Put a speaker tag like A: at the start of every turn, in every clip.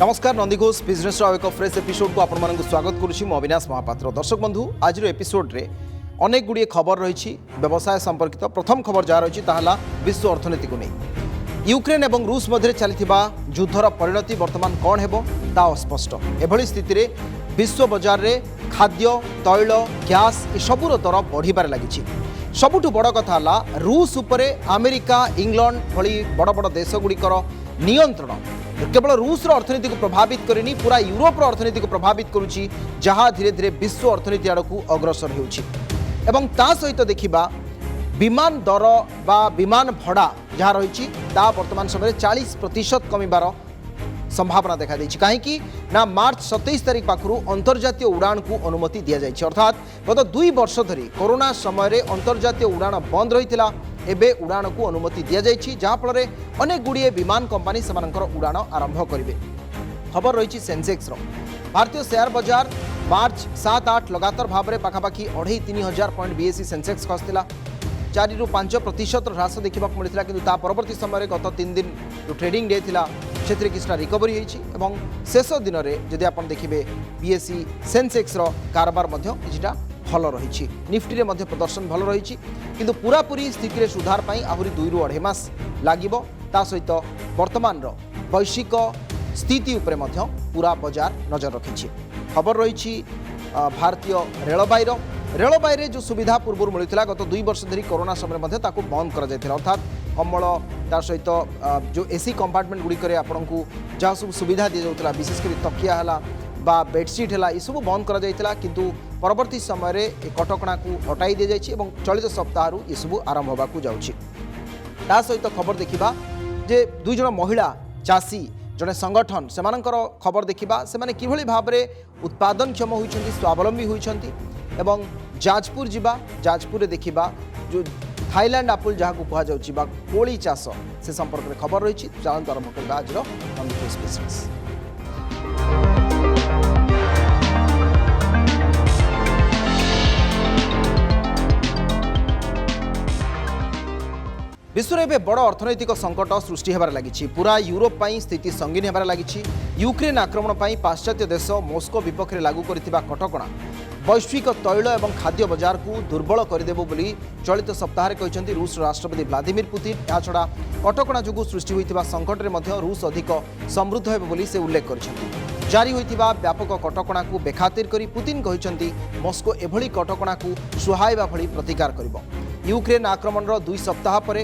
A: नमस्कार नंदीघोष बिजनेस एक fresh episode को आपण स्वागत करुच्ची मु अविनाश महापात्र। दर्शक बंधु आज एपिसोड रे अनेक गुड़िए खबर रही व्यवसाय संपर्कित। प्रथम खबर जहाँ रही ताहा विश्व अर्थनीति को नहीं यूक्रेन और रूस मध्य चलता युद्धर परिणति वर्तमान कौन हेबो ता अस्पष्ट। एभली स्थिति रे विश्व बजार रे खाद्य तैल गैस ए सबूर दर बढ़िबार लगी। सबुठु बड़ कथा रूस उपरे अमेरिका इंग्लैंड भली बड़ बड़ देश गुड़िकर नियंत्रण केवल रूस अर्थनीति को प्रभावित करनी पूरा यूरोपर अर्थनीति को प्रभावित करुच्ची, जहाँ धीरे धीरे विश्व अर्थनीति आड़ को अग्रसर होउछि। एवं ता सहित देखिबा विमान दर बा विमान भड़ा जहाँ रही वर्तमान समय 40% कमिबार संभावना देखा देछि। कहीं ना मार्च 27 तारिख पाखु अंतर्जातीय उड़ान को अनुमति दि जाइछि। अर्थात गत 2 वर्ष धरी कोरोना समय अंतर्जातीय उड़ान बंद रही एबे उड़ान को अनुमति दि जाइछि, जहाँ फल अनेक गुड़िए विमान कंपनी सेमानकर उड़ान आरंभ करेंगे। खबर रही सेंसेक्स भारतीय शेयर बाजार मार्च 7-8 लगातार भाव में पाखापाखि 2,500 पॉइंट बीएसई सेंसेक्स खसला 4-5% ह्रास देखा मिलता। किंतु ता परवर्ती समय गत 3 दिन जो ट्रेडिंग डे थिला क्षेत्र किछटा रिकवरी होइछि एवं शेष दिन में जदि आप देखिए बीएसई सेंसेक्स कारबार किछटा भल रही। निफ्टी रे मध्य प्रदर्शन भल रही किंतु पूरापूरी स्थिति सुधार पाई आहरी 2-2.5 मास लागिबो। ता सहित वर्तमान वैश्विक स्थिति उपरे मध्य पूरा बाजार नजर रखिछि। खबर रही भारतीय रेलबाई जो सुविधा पूर्व मिलता गत 2 वर्ष धरी कोरोना समय बंद कर अर्थात कम्बल तार सहित जो एसी कंपार्टमेंट गुड़िक आपको जहाँ सब सुविधा दी जाऊला विशेषकर तकिया है बा बेडसीट है ये सब बंद कर जाइथिला। किंतु परवर्ती समय कटकणा को हटाई दी जाइछि एवं चलित सप्ताह ये सब आरंभ होगा जाउछि। ता सहित खबर देखिबा जे 2 जन महिला चाषी जड़े संगठन सेमानकर खबर देखिबा सेमाने किभली भाव में उत्पादनक्षम होइछन्ति स्वावलंबी होइछन्ति एवं जाजपुर जिबा जाजपुर देखिबा जो थाईलैंड आपुल जहाँ को कहा जाउछि बा कोली चाष से संपर्क में खबर रही। चलते आरंभ करबा आज बिजनेस। विश्व में बड़ अर्थनैतिक संकट सृष्टि होबार लगी। पूरा यूरोप पाई स्थिति संगीन होबार लगी। यूक्रेन आक्रमण पाई पाश्चात्य देश मस्को विपक्ष में लागू करथिबा कटकणा वैश्विक तैल और खाद्य बाजार को दुर्बल करदेव बोली चलित सप्ताह कहते रूस राष्ट्रपति व्लादिमीर पुतिन। याछड़ा कटकणा जो सृष्टि होता संकट में रूस अधिक समृद्ध होब बोली से उल्लेख कर जारी होता व्यापक कटकणा को बेखातिर करी पुतिन कहते मस्को एभली कटकणा को सुहाइबा भली प्रतिकार करिबो। यूक्रेन आक्रमण 2 सप्ताह पर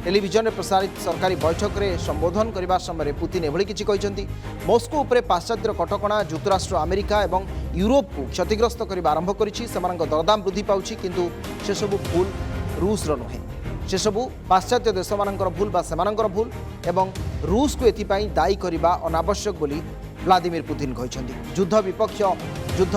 A: टेलीविजन में प्रसारित सरकारी बैठक में संबोधन करने समय पुतिन एभली किछि कहते मस्को उपरे पाश्चात्य कटकणा युक्तराष्ट्र अमेरिका और यूरोप को क्षतिग्रस्त करने आरंभ करिछि। सेमानक दरदाम वृद्धि पाउछि किंतु से सबु भूल रूस नुहे से सबु पाश्चात्य देश मानकर भूल बा सेमानकर भूल एवं रूस को एथिपाई दायी करने अनावश्यक बोली व्लादिमीर पुतिन कहते। युद्ध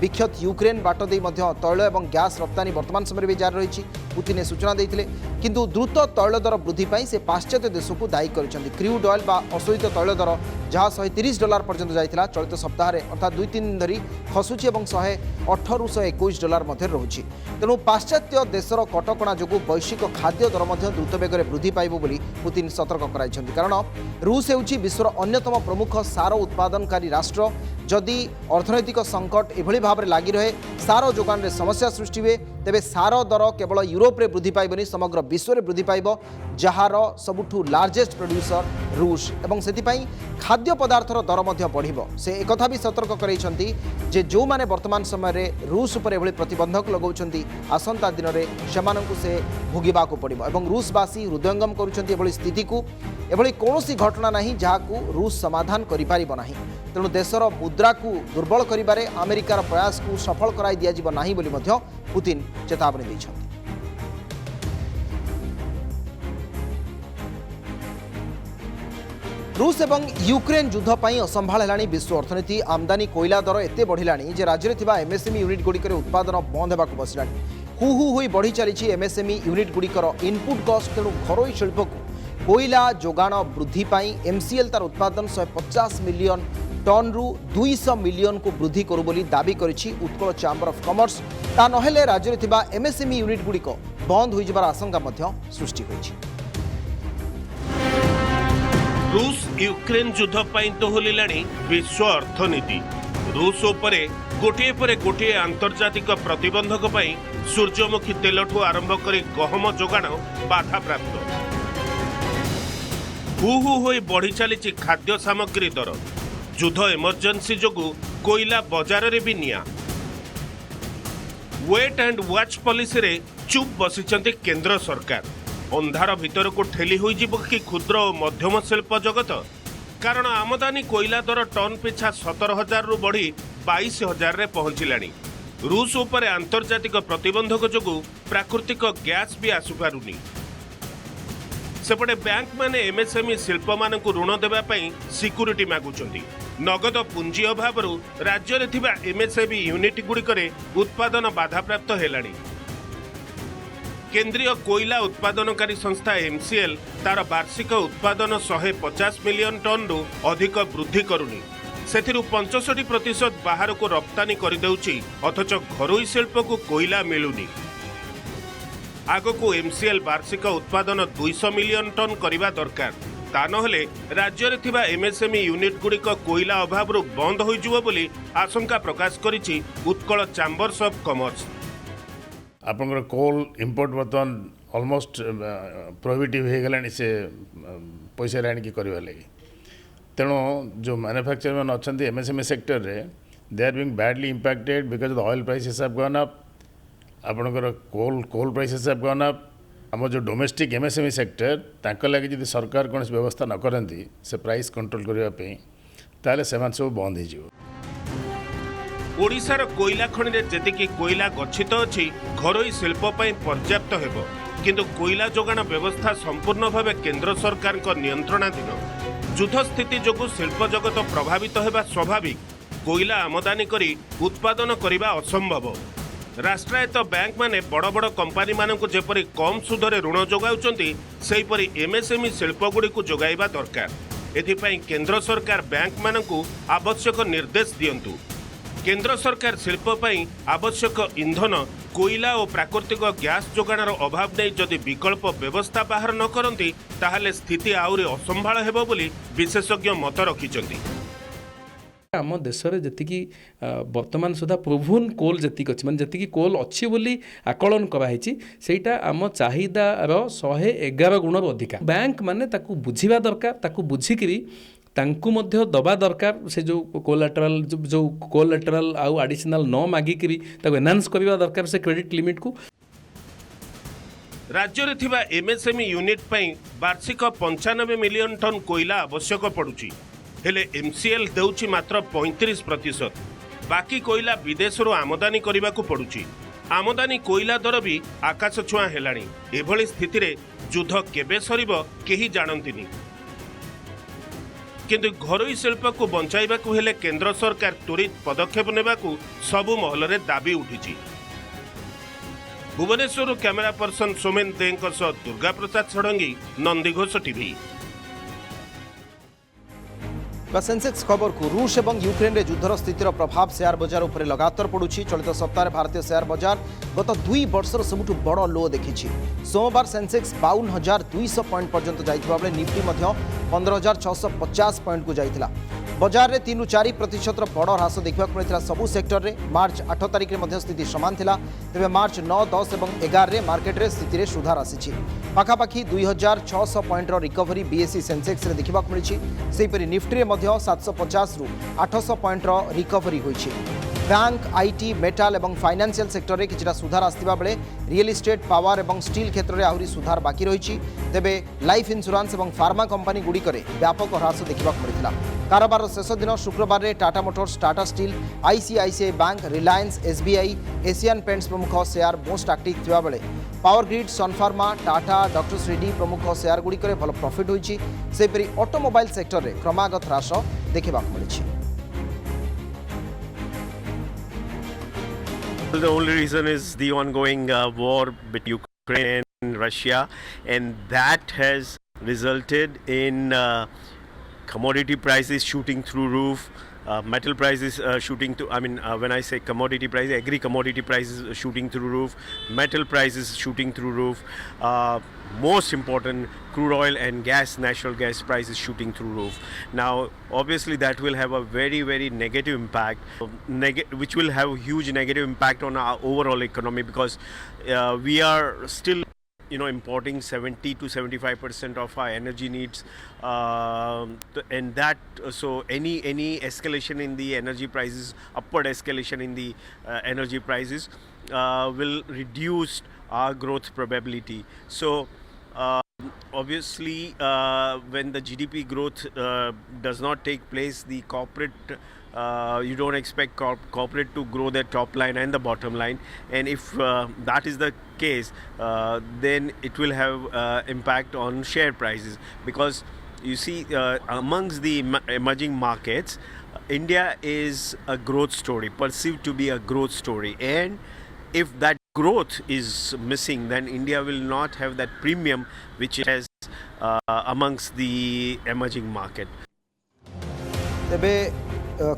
A: विक्षत यूक्रेन बाट दे तैल और गैस रप्तानी वर्तमान समय भी जारी रही। पुतिन सूचना देते किंतु द्रुत तैल दर वृद्धि पाई से पाश्चात्य देश को दायी करछन्ति। क्रूड ऑयल बा अशोधित तैल दर जहाँ $130 पर्यंत जाइथिला चलित सप्ताह अर्थात 2-3 दिन धरी खसुची और $118-121 मध्य रहुछि। तेणु पाश्चात्य देशर कटकणा जो वैश्विक खाद्य दर द्रुत बेगर वृद्धि पाइब बोली पुतिन सतर्क कराइछन्ति। कारण रूस हेउछि विश्वर अन्यतम प्रमुख सार उत्पादनकारी राष्ट्र। जदि अर्थनैतिक संकट एभली भाव में लगी रहे सार जोगान में समस्या सृष्टि हुए तेबे सार दर केवल यूरोप रे वृद्धि पाइबनी समग्र विश्व में वृद्धि पाइब, जार सबुठु लार्जेस्ट प्रोड्यूसर रूस एवं सेतिपाई खाद्य पदार्थर दर मध्य बढ़िबो। से एकथा भी सतर्क करैछन्ति जे जो माने वर्तमान समय रे रूस उपर एभली प्रतिबंधक लगाउछन्ति आसंता दिन रे सेमानंकु से भोगिबा को पड़िबो एवं रूसवासी हृदयंगम करूछन्ति एभली स्थिति को एभली कोनोसी घटना नहीं जहाकू रूस समाधान करि पारिबो नाही। तेणु देशर मुद्रा को दुर्बल करिबारे अमेरिकार प्रयास को सफल कराई दिया जिबो नाही बोली मध्य पुतिन चेतावनी दैछन्ति। रूस एवं यूक्रेन युद्ध पाई असंभाल हेलानी विश्व अर्थनीति। आमदानी कोयला दर एते बढ़िलानी जे राज्य में एमएसएमई यूनिट गुड़िकर उत्पादन बंद होगा बसिलानी। हु होई बढ़ी चली एमएसएमई यूनिट गुड़िकर इनपुट कस्ट। तेणु घरोई शिल्प को कोयला जोगाण वृद्धि पाई एमसीएल तार उत्पादन 150 मिलियन टन रु 200 मिलियन को वृद्धि करू बोली दाबी करिछि उत्कल चैम्बर ऑफ कॉमर्स। ता नहेले राज्य में एमएसएमई यूनिट गुड़िक बंद हो आशंका सृष्टि होइछि।
B: रूस यूक्रेन युद्ध ପାଇଁ ଦୋହଲିଲାଣି विश्व अर्थनीति। रूस उपरे गोटे पर गोटे आंतर्जातिक प्रतिबंधक ପାଇଁ सूर्यमुखी तेलठू आरंभ करी गहम जोगाण बाधाप्राप्त। हु हु होई बढ़ी चली खाद्य सामग्री दर। युद्ध इमरजेंसी जोगु कोयला बजार रे भी निया। वेट एंड वॉच पॉलिसी रे चुप बसिचंती केंद्र सरकार। अंधार भीतर को ठेली होई जिवो कि क्षुद्र और मध्यम शिल्प जगत। कारण आमदानी कोयला दर टन पिछा 17,000 रु बढ़ी 22,000 रे पहुंचिलानी। रूस उपरे आंतर्जातिक प्रतिबंधक जोगु प्राकृतिक गैस भी आसुपारुनी। सेपटे बैंक माने एमएसएमई शिल्प मानक ऋण देबा पई सिक्यूरिटी मागुचंती। नगद पुंजी अभाव राज्य रे थिबा एमएसएमई यूनिट गुड़िकरे उत्पादन बाधाप्राप्त हेलानी। केंद्रीय कोयला उत्पादनकारी संस्था एमसीएल तार वार्षिक उत्पादन 150 मिलियन टन रु अधिक वृद्धि करुनी। सेथिरु 65% बाहर को रप्तानी करदेउची, अथच घरोई शिल्प को कोयला मिलुनी। आगको एमसीएल वार्षिक उत्पादन 200 मिलियन टन करबा दरकार। ता नहले राज्य रे थिबा एमएसएमई यूनिट गुड़िक कोयला अभाव बंद होइजिवो बोली आशंका प्रकाश करिछि उत्कल चैम्बर्स ऑफ कॉमर्स।
C: आपंकर कोल इंपोर्ट बर्तमान ऑलमोस्ट प्रोहिबिटिव हो गलानी से पैसा आनिकी करवा लगी। तेणु जो मैन्युफैक्चर मैंने अच्छा एमएसएमई सेक्टर रे they are being badly impacted because the oil prices have gone up. आपंकर coal prices have gone up. आम जो डोमेस्टिक एमएसएमई सेक्टर तांको लगे जदि सरकार कौन व्यवस्था न करती से प्राइस कंट्रोल करने ताले सेमान सब बंद हो।
B: ओडिशार कोयला खनि रे जेतिकी कोयला गच्छित अछि घरोई शिल्प पई पर्याप्त हेबो, किंतु कोयला जोगाण व्यवस्था संपूर्ण भावे केंद्र सरकार को नियंत्रणाधीन। युद्ध स्थिति जोगु शिल्प जगत प्रभावित हेबा स्वाभाविक। कोयला आमदानी करी उत्पादन करिबा असंभव। राष्ट्रायत्त बैंक माने बड़ बड़ कंपनी मानकु जेपरि कम सुधरे ऋण जोगाउचंती सेहीपरि एमएसएमई शिल्प गुड़िकु जोगाइबा दरकार। एथिपाई केंद्र सरकार बैंक मानकु आवश्यक निर्देश दियंतु। केंद्र सरकार शिल्प पई आवश्यक इंधन कोयला और प्राकृतिक गैस जोगाणर अभाव नहीं जदि विकल्प व्यवस्था बाहर न करती ताहले स्थिति आउरी असंभाळ हेबो बोली विशेषज्ञ मत रखिचंती।
D: आम देश में जी बर्तमान सुधा प्रूवन कोल जी अच्छी मानते जी कोल अच्छी बोली आकलन कराई सेटा आम चाहिदार 111 गुण अधिका। बैंक माने ताकू बुझिबा दरकार, ताकू बुझिकी तांकू मध्य दबा दरकार। से जो कोलाटेराल आउ एडिशनल न मागिकी ताकू एनहांस करबा दरकार से क्रेडिट लिमिट को।
B: राज्य रे थिबा एमएसएमई यूनिट पई वार्षिक 95 मिलियन टन कोयला आवश्यक पड़ुची। हेले एमसीएल देउची मात्र 35%। बाकी कोयला विदेशरू आमदानी करबाकू पड़ुची। आमदानी कोयला दर भी आकाश छुआ हेलानी। एभली स्थिति रे युद्ध केबे सरिबो केही जानंतिनी। किंतु घरोई शिल्प को बंचाइबाकू हेले केंद्र सरकार त्वरित पदक्षेप नेबाकू सबु महल रे दाबी उठिची। भुवनेश्वर कैमेरा पर्सन सोमेन देंक सह दुर्गा प्रसाद षडंगी, नंदीघोष टीवी।
A: सेंसेक्स खबर को रूस और यूक्रेन रे युद्धर स्थितिर प्रभाव शेयर बजार उपर लगातार पड़ुछि। चलित सप्ताह भारतीय शेयर बजार गत 2 वर्षर सबुठु बड़ लो देखिछि। सोमवार सेंसेक्स 52,200 पॉइंट पर्यंत जाइथिबा बेले निफ्टी 15,650 पॉइंट को जाइथिला। बजार में 3 ରୁ 4% बड़ ह्रास देखा मिलता सबू सेक्टर में। मार्च 8 तारिख में स्थिति समान थिला। तेबे मार्च 9, 10 और 11 मार्केट रे स्थिति रे सुधार आसी। पाखापाखि 2,600 पॉइंट रिकवरी बीएसई सेंसेक्स रे देखा मिली। सेहीपरि निफ्टी रे 750 ରୁ 800 पॉइंट रिकवरी होइछि। बैंक, आईटी, मेटाल और फाइनेंशियल सेक्टर में किछिटा सुधार आसथिबा बेले रियल इस्टेट, पावर और स्टील क्षेत्र में आहुरी सुधार बाकी रही। तेबे लाइफ इंश्योरेंस और फार्मा कंपनी गुड़िकर व्यापक ह्रास देखा मिलता। कारोबार शेष दिन शुक्रवार में Tata Motors, Tata Steel, ICICI bank, Reliance, SBI, Asian paints प्रमुख शेयर मोस्ट एक्टिव थिबा बेले power grid, Sun Pharma, Tata, doctors Reddy प्रमुख शेयर गुड़िकर भल प्रॉफिट होइछि। सेहीपरि ऑटोमोबाइल सेक्टर में क्रमागत ह्रास देखा मिली।
E: The only reason is the ongoing war between Ukraine and Russia, and that has resulted in commodity prices shooting through roof. metal prices shooting to, I mean, when I say commodity price, agri commodity prices shooting through roof, metal prices shooting through roof, most important, crude oil and gas, natural gas prices shooting through roof. Now obviously that will have a very negative impact, which will have huge negative impact on our overall economy, because we are still importing 70 to 75% of our energy needs, and that so any escalation in the energy prices, upward escalation in the energy prices will reduce our growth probability. So obviously when the GDP growth does not take place, the corporate you don't expect corporate to grow their top line and the bottom line, and if that is the case, then it will have impact on share prices, because you see amongst the emerging markets, India is a growth story, perceived to be a growth story, and if that growth is missing, then India will not have that premium which it has amongst the emerging market.
A: तेबे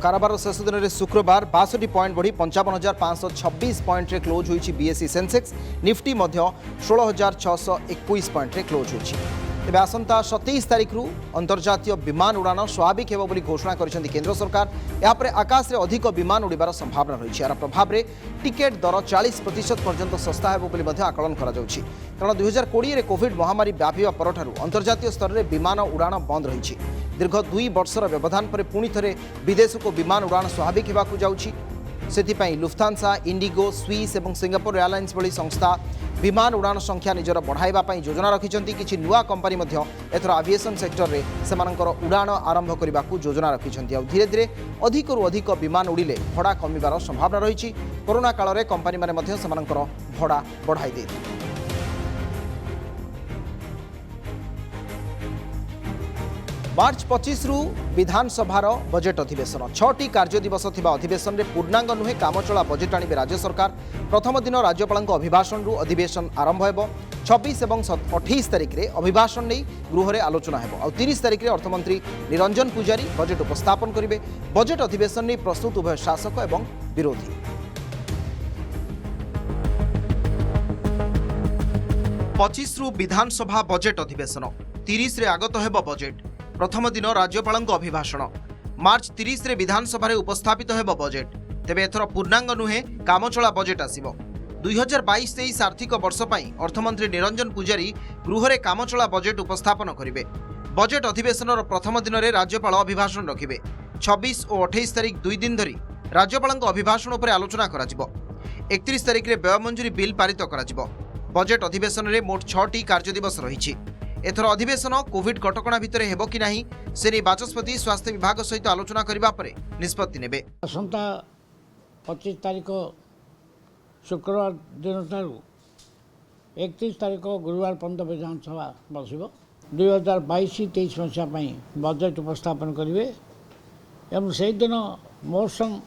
A: काराबार शेष दिन में शुक्रवार 62 point बढ़ी 55,526 point रे close होईछि BSE Sensex, Nifty मध्य 16,621 point रे close होईछि। तेबे आसंता 27 तारिख रु अंतर्जातीय विमान उड़ान स्वाभाविक हेबो बोली घोषणा करिसेंती केंद्र सरकार। यापर आकाश रे अधिक विमान उड़िबार संभावना रही है। यार प्रभाव रे टिकेट दर 40% पर्यंत सस्ता हेबो बोली मध्य आकलन करा जाउछि, कारण 2020 रे कोविड महामारी व्यापिबा परठारु अंतर्जातीय स्तर रे विमान उड़ान बंद रही। दीर्घ 2 वर्षर व्यवधान पर पुणी थे विदेश को विमान उड़ान स्वाभाविक होगाकू जाउछि। सेथिपाई लुफ्थांसा, इंडिगो, स्विस और सिंगापुर एयरलाइंस भली संस्था विमान उड़ान संख्या निजर बढ़ाइबा पई योजना रखिछंती। किछि नुआ कंपनी मध्य एथर एविएशन सेक्टर रे सेमानकर उड़ान आरंभ करबाकू योजना रखिछंती। धीरे धीरे अधिकरु अधिक विमान उड़िले भड़ा कमिबार संभावना रही। कोरोना काल रे कंपनी माने मध्य सेमानकर भड़ा बढ़ाई देथिले। मार्च 25 रु विधानसभार बजेट अधिवेशन 6टी कार्य दिवस थिबा अधिवेशन रे पूर्णांग नुहे कामचला बजेट आनिबे राज्य सरकार। प्रथम दिन राज्यपाल अधिवेशन रु अधिवेशन आरंभ हेबो। 26 और 28 तारिख रे अभिभाषण नहीं गृह रे आलोचना हेबो। और 30 तारिख रे अर्थमंत्री निरंजन पुजारी बजेट उपस्थापन करिवे। बजेट अधिवेशन नहीं प्रस्तुत उभय शासक एवं विरोधी। 25 रु विधानसभा बजेट अधिवेशन, 30 रे आगत हेबो बजेट। प्रथम दिन राज्यपाल अभिभाषण, मार्च 30 रे विधानसभा रे उपस्थापित हेबो बजेट। तेबे एथर पूर्णांग नुहे कामचला बजेट आसिबो। 2022-23 आर्थिक वर्ष पई अर्थमंत्री निरंजन पुजारी गृह रे कामचला बजेट उपस्थापन करिवे। बजेट अधिवेशनर प्रथम दिन रे राज्यपाल अभिभाषण रखिबे। 26 और 28 तारिख 2 दिन धरी राज्यपाल अभिभाषण उपर आलोचना कराजिबो। 31 तारिख रे व्यय मंजूरी बिल पारित कराजिबो। बजेट अधिवेशन रे मोट 6टी कार्य दिवस रहिछि। एथर अधिवेशन कोविड कटकणा भितर हेबो कि नाही से नै बाचस्पति स्वास्थ्य विभाग सहित आलोचना करिबा परे निष्पत्ति नेबे।
F: आसंता 25 तारिख शुक्रवार दिन ठारू 31 तारिख गुरुवार पर्यंत विधानसभा बसिबो। 2022-23 मसीहा बजेट उपस्थापन करेंगे एवं से दिन motion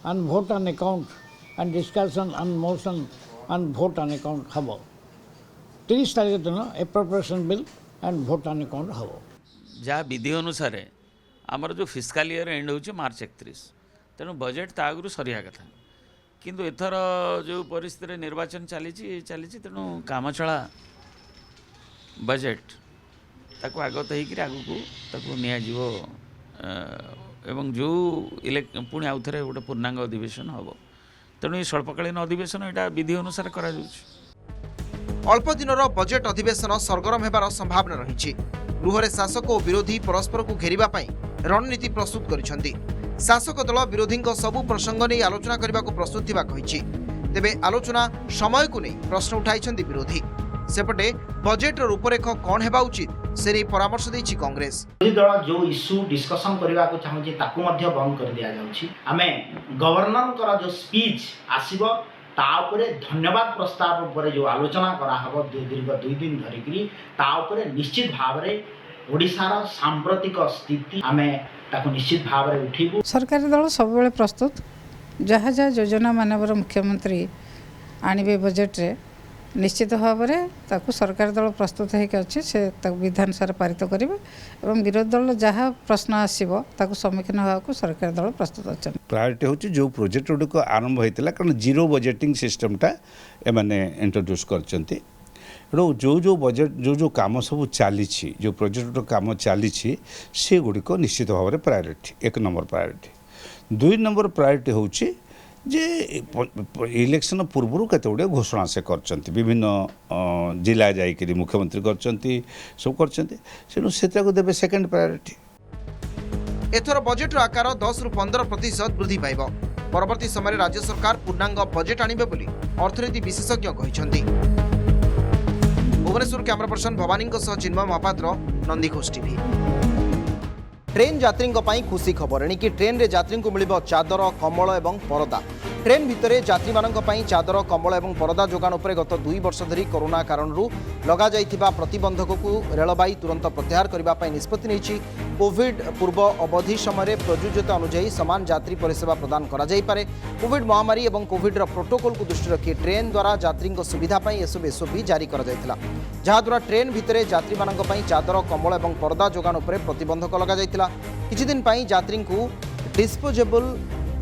F: and vote on account and discussion and motion and vote on account हम। 30 तारिख दिन appropriation bill and vote on account हम।
G: जहाँ विधि अनुसार आमर जो फिस्काल ईयर एंड हो मार्च 31, तेणु बजेट ता आगु सरिया कथा, किंतु एथर जो परिस्थिति निर्वाचन चली तेणु कामचला बजेट ताको आगत होकर आगू नियाजिवो एवं जो पुणी आउ थे गोटे पूर्णांग अधिवेशन हम। तेणु ये स्वल्पकालीन अधिवेशन यहाँ विधि अनुसार करा जाउछि।
A: अल्प दिनर बजेट अधिवेशन सरगरम हेबार संभावना रही। गृह रे शासक और विरोधी परस्पर को घेरिबा पई रणनीति प्रस्तुत करिसेंती। शासक दल विरोधी सबु प्रसंग नहीं आलोचना करने को प्रस्तुत थिबा कहिछि। तेबे आलोचना समय को नहीं प्रश्न उठाइछंती विरोधी। सेपटे बजेट रूपरेख कौन हेबा उचित से नहीं परामर्श दैछि कांग्रेस।
H: विरोधी दल जो इश्यू डिस्कशन करबा को चाहूछि ताकू मध्य बंद कर दिया जाउछि। आमे गवर्नर कर जो स्पीच आसीबो ता उपरे धन्यवाद प्रस्ताव उपरे जो आलोचना करा हबो दीर्घ 2 दिन धरिकरी ता उपरे निश्चित भाव रे ओडिसार सांप्रतिक स्थिति आमे ताकू निश्चित भाव रे उठिबु।
I: सरकारी दल सब बेले प्रस्तुत जहाँ जहाँ योजना मानवर मुख्यमंत्री आणवे बजेट रे निश्चित भाव में ताकू सरकार दल प्रस्तुत होकर अच्छे से विधानसभा पारित करेंगे और विरोधी दल जहाँ प्रश्न आसो ताकू सम्मुखीन होगा सरकार दल प्रस्तुत अच्छा।
J: प्रायोरिटी हूँ जो प्रोजेक्ट गुड़िक आरंभ होता कारण जीरो बजेटिंग सिस्टमटा एमाने इंट्रोड्यूस करते जो जो बजेट जो जो काम सब चली जो प्रोजेक्ट काम चली से गुड़िक निश्चित भाव में priority 1 number priority 2 number priority हूँ जे इलेक्शन पूर्व केते घोषणा से करचंती विभिन्न जिला जाइकरी मुख्यमंत्री करचंती सब करचंती से देवे सेकेंड प्रायोरिटी।
A: एथर बजेट आकार 10 रु 15% वृद्धि पाइब। परवर्ती समय राज्य सरकार पूर्णांग बजेट आनिबे बोली अर्थनीति विशेषज्ञ कहिसंती। भुवनेश्वर कैमरा पर्सन भवानी चिन्मय महापात्र, नंदीघोष टीवी। ट्रेन यात्री खुशी खबर एणिकी ट्रेन रे यात्री को मिल चादर कम्बल और परदा। ट्रेन भितर यात्री मानी चादर कम्बल और परदा जोगाण उपर गत 2 वर्ष धरी कोरोना कारण लग जा प्रतिबंधक को रेलबाई तुरंत प्रत्याहार करने निष्पत्ति नहीं। कोविड पूर्व अवधि समय प्रयोज्यता अनुଯାयी समान यात्री परिसेवा प्रदान करा जाई पारे। कोविड महामारी और कोविड्र प्रोटोकॉल को दृष्टि रखी ट्रेन द्वारा यात्री सुविधा एसबू एसओपी जारी कर जहाद्वारा ट्रेन भितर यात्री मानी चादर कम्बल और परदा जोगाण उपर प्रतिबंधक लग जा। किछि दिन पई यात्री को डिस्पोजेबल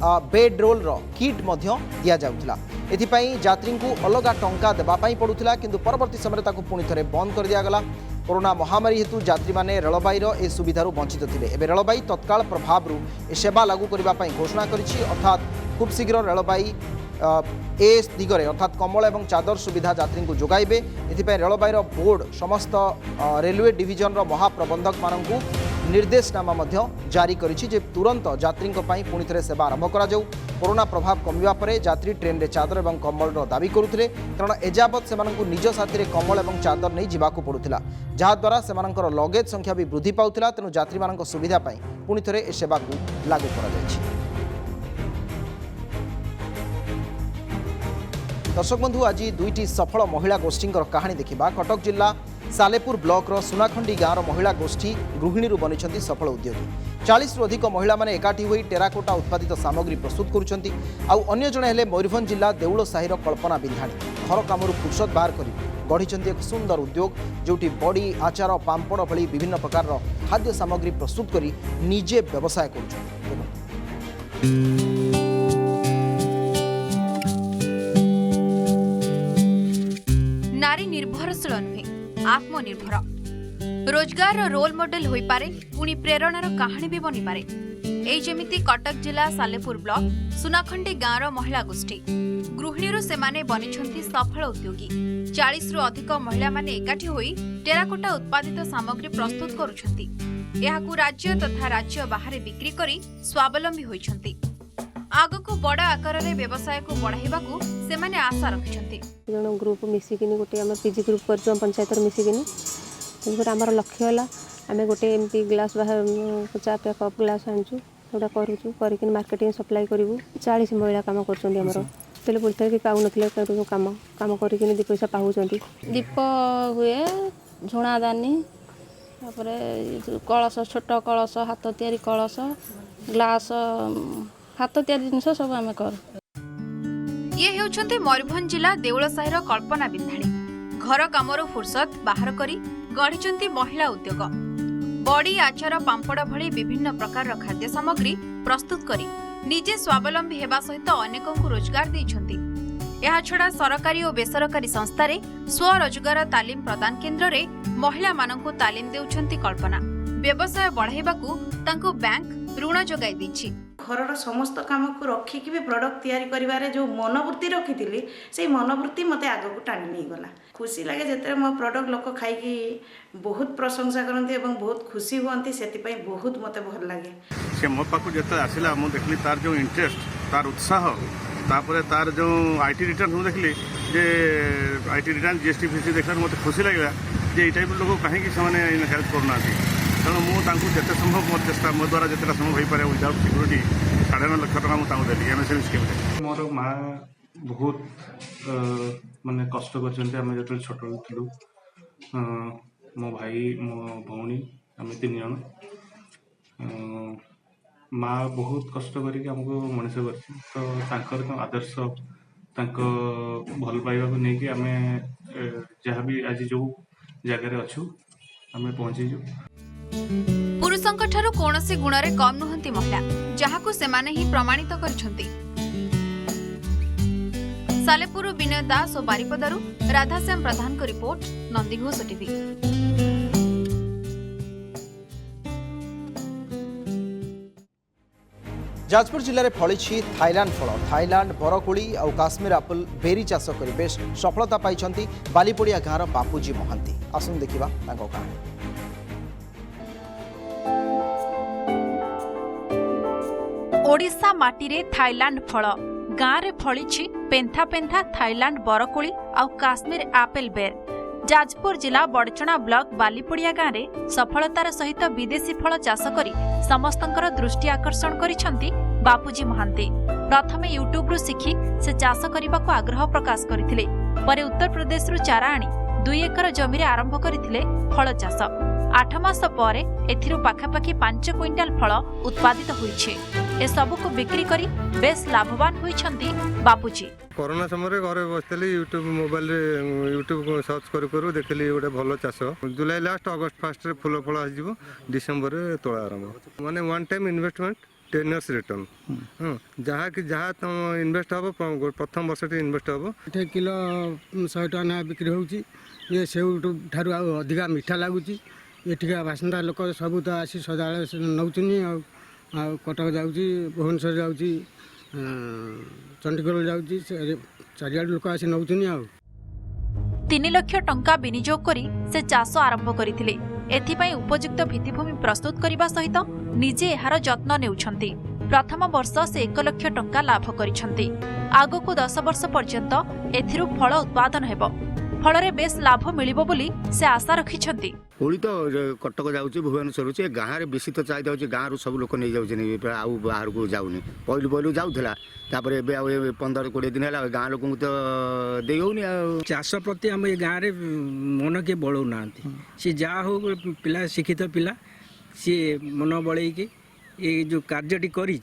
A: बेड रोल किट दि जाउथिला। एथिपाई यात्री को अलग टंका देवाई पड़ूला किंतु परवर्ती समय ताकू पुणी थे बंद कर दिया गला। कोरोना महामारी हेतु यात्री माने रेलबाईर ए सुविधार वंचित थिले। एबे रेलबाई तत्काल प्रभाव ए सेवा लागू करने घोषणा करिछि। अर्थात खूब शीघ्र रेलबाई ए दिगरे अर्थात कम्बल और चादर सुविधा यात्री को जोगाइबे। एथिपाई रेलबाईर बोर्ड समस्त रेलवे डिविजन महाप्रबंधक मानकू निर्देशनामा जारी करिछि जे तुरंत यात्री पुणी थे सेवा आरंभ करा जाऊ। कोरोना प्रभाव कमिबा परे यात्री ट्रेन रे चादर और कम्बल दाबी करुथिले कारण एजाबत सेमानंकु निज साथी कम्बल और चादर नहीं जिबाकू पड़ुथिला जहाद्वारा सेमानंकर लगेज संख्या भी वृद्धि पाउथिला। तेणु यात्री मानक सुविधा पाई पुणी थे ए सेवा को लागू करा जायछि। दर्शक बंधु आज 2टी सफल महिला गोष्ठी कहानी देखा। कटक जिला सालेपुर ब्लॉक सुनाखंडी गाँव महिला गोष्ठी गृहिणी बनी सफल उद्योगी। 40 रु अधिक महिला माने एकाठी होई टेराकोटा उत्पादित सामग्री प्रस्तुत करुछंती। आउ अन्य जणे हेले मयूरभंज जिला देउळ साहिर कल्पना बिंधाणी घर कामरू फुर्सत बाहर करी गढ़ी एक सुंदर उद्योग जोटी बड़ी आचार पांपड़ भली विभिन्न प्रकार खाद्य सामग्री प्रस्तुत करी निजे व्यवसाय करुछंती।
K: नारी निर्भरशील नुहे आत्मनिर्भर रोजगार रोल मॉडल होई पारे पुणी प्रेरणार कहानी भी बनी पारे। एई जेमिति कटक जिला सालेपुर ब्लॉक सुनाखंडी गाँवर महिला गोष्ठी गृहिणी सेमाने बनिछंती सफल उद्योगी। 40 रु अधिक महिला माने एकाठी होई टेराकोटा उत्पादित सामग्री प्रस्तुत करुछंती। एहाकु राज्य तथा राज्य बाहर बिक्री करी स्वावलंबी होइछंती। आगको बड़ आकार रे व्यवसाय को बढ़ाइबाकू सेमाने आशा रखिछंती।
L: जण ग्रुप मिसिकिनी गोटे हमर पीजी ग्रुप करछम पंचायत रे मिसिकिनी आमर लक्ष्य है आम गोटे एमती ग्लास बाहर चा पे कप ग्लास आणुचु गोटा करूँ कर मार्केटिंग सप्लाई करूँ। 40 महिला कम कर बोलते कि पाऊन कम कम कर 2 पैसा पाँच।
M: दीप हुए झुणादानी कलश छोट कलश हाथ तैयारी कलश ग्लास हाथ तैयारी जिनस सब आम कर।
K: ये हेउछंती मयूरभंज जिला देउळ साहिर कल्पना बिंधाणी घर कामरू फुर्सत बाहर करी गढ़ी महिला उद्योग। बड़ी आचार पांपड़ भली विभिन्न प्रकार खाद्य सामग्री प्रस्तुत करी निजे स्वावलंबी हेबा सहित अनेकों को रोजगार देइछंती। एहा छड़ा सरकारी और बेसरकारी संस्थारे स्वरोजगार तालीम प्रदान केन्द्र रे महिला मानकु तालीम देउछंती कल्पना। व्यवसाय बढ़ाइबाकू तांको बैंक ऋण जोगाई दैछि।
N: घर समस्त काम को रखिकी भी प्रोडक्ट तैयारी करिवारे जो मनोवृत्ति रखी से मनोवृत्ति मते आग को टाणी नहीं गला। खुशी लगे जिते मो प्रोडक्ट लोक खाई बहुत प्रशंसा करते बहुत खुशी हुआ से बहुत मत भल लगे।
C: से मो पाक जो आसला मुझे देखली तार जो इंटरेस्ट तार उत्साह तापर तार जो आईटी रिटर्न मुझे देखली जे आईटी रिटर्न जीएसटी फीसी देखा मत खुशी लगे जे ये टाइप लोग कहीं हेल्प करना तेणु मुझे संभव मो चेष्टा मो द्वारा जितना संभव हो पाए विदाउट सिक्यूरीटी 9.5 लाख टका मुझे देली एमएसएमई स्कीम। मोर माँ बहुत माने कष्ट कर छोट थी मो भाई मो भौणी आम 3 जन माँ बहुत कष्ट करमको मनीष कर तो आदर्श भल पाइबा नहीं आम
O: जहाँ भी आज जो जगार अच्छु आम पहुँचीजु।
K: पुरुषଙ୍କ ଠାରୁ କୌଣସି ଗୁଣରେ କମ୍ ନୁହନ୍ତି ମହିଳା, ଯାହାକୁ ସେମାନେ ହିଁ ପ୍ରମାଣିତ କରିଛନ୍ତି। ସାଲେପୁରରୁ ବିନୟ ଦାସ ଓ ବାରିପଦାରୁ ରାଧାଶ୍ୟାମ ପ୍ରଧାନଙ୍କ ରିପୋର୍ଟ, ନନ୍ଦିଘୋଷ ଟିଭି।
A: जाजपुर जिले में फली थाईलैंड फल थाईलैंड बरकोड़ी और काश्मीर आपिल बेरी चाष कर बेश सफलता पाई बालीपड़िया गाँव बापूजी महांती। आसुन देखा कहानी।
K: ओडिशा माटीरे थाईलैंड फल गाँव में फली पेंथा पेंथा थाईलैंड बरकोड़ी और काश्मीर आपेल बेर। जाजपुर जिला बड़चणा ब्लॉक बालीपड़िया गाँव में सफलतार सहित विदेशी फल चाष करी समस्तंकर दृष्टि आकर्षण करिसेंती बापूजी महांती। प्रथमे यूट्यूब रु शिखी से चाष करने को आग्रह प्रकाश करथिले, परे उत्तर प्रदेश रु चारा आनी 2 एकर जमी रे आरंभ करथिले फल चाष। 8 मास परे एथिरु पाखापाखि 5 क्विंटाल फल उत्पादित होइछे। ए सबु को बिक्री करी बेस लाभवान होइछंती बापूजी।
P: कोरोना समय घरे बसली यूट्यूब मोबाइल यूट्यूब सर्च करू देखली गोटे भल चाष। जुलाई लास्ट अगस्त फास्ट रे फूल फल आसीब, डिसेम्बर रे तोड़ा आरंभ। माने one time investment 10 years return. जहाँ कि जहाँ तुम इन्वेस्ट हम प्रथम वर्ष इन्वेस्ट हम।
F: एठे किलो 100 टका बिक्री होउची। ये सेउ ठारू अधिका मीठा लगुच। एठिका बासिंदा लोक सब तो आसी सदाବେଳେ नौचुनी कटक जाऊँगी, भुवनेश्वर जाऊँगी, चंडीगढ़ जाऊँगी, चारिआड़ लोक आसी नौचुनी।
K: 3 लाख टंका विनियोग करी से चाष आरंभ करथिले। एथिपाई उपयुक्त भित्तिभूमि प्रस्तुत करने सहित निजे एहार जत्न नेउछंती। प्रथम वर्ष से 1 लाख टंका लाभ करिछंती। आगको 10 वर्ष पर्यंत एथिरु फल उत्पादन हेबो। फलरे बेस लाभ मिलिबो बोली से आशा रखिछंती।
Q: कोड़ी तो कटक जाऊँगी, भुवनेश्वर से गाँव में बेसी तो चाहिए होची। गाँव सब लोक नहीं जाऊँ आउ बाहर को जाऊनी। पहलू पहलू जाऊला, 15-20 दिन है गाँव लोक तो दे होनी।
R: चाष प्रति आम ये गाँव में मन किए बढ़ऊ ना सी जहाँ हो पिला शिक्षित पिला सी मन बढ़े ये जो कार्यटी करी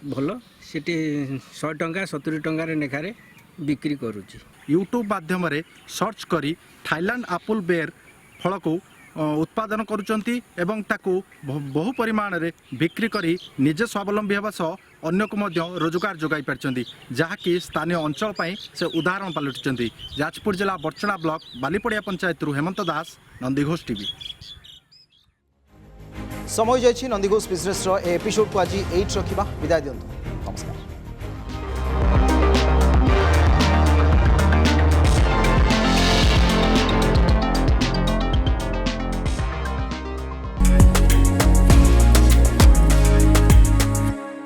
R: भल से 100 टंका 70 टंकार लेखारे बिक्री करुच्ची।
S: यूट्यूब माध्यम सर्च करी थाईलैंड आपुल बेर फल को उत्पादन करुचंती एवं ताकू बहु परिमाण रे बिक्री करी निजे स्वावलंबी होगा सह अन्य को मध्य रोजगार जोगाई पारचंती, जहाँकि स्थानीय अंचल पाई से उदाहरण पलटिचंती। जाजपुर जिला बड़चणा ब्लॉक बालीपड़िया पंचायत हेमंत दास, नंदीघोष टीवी।
A: समय जाइछि नंदीघोष बिजनेस एपिसोड को आज 8 रखा। विदाय दियंतु। नमस्कार।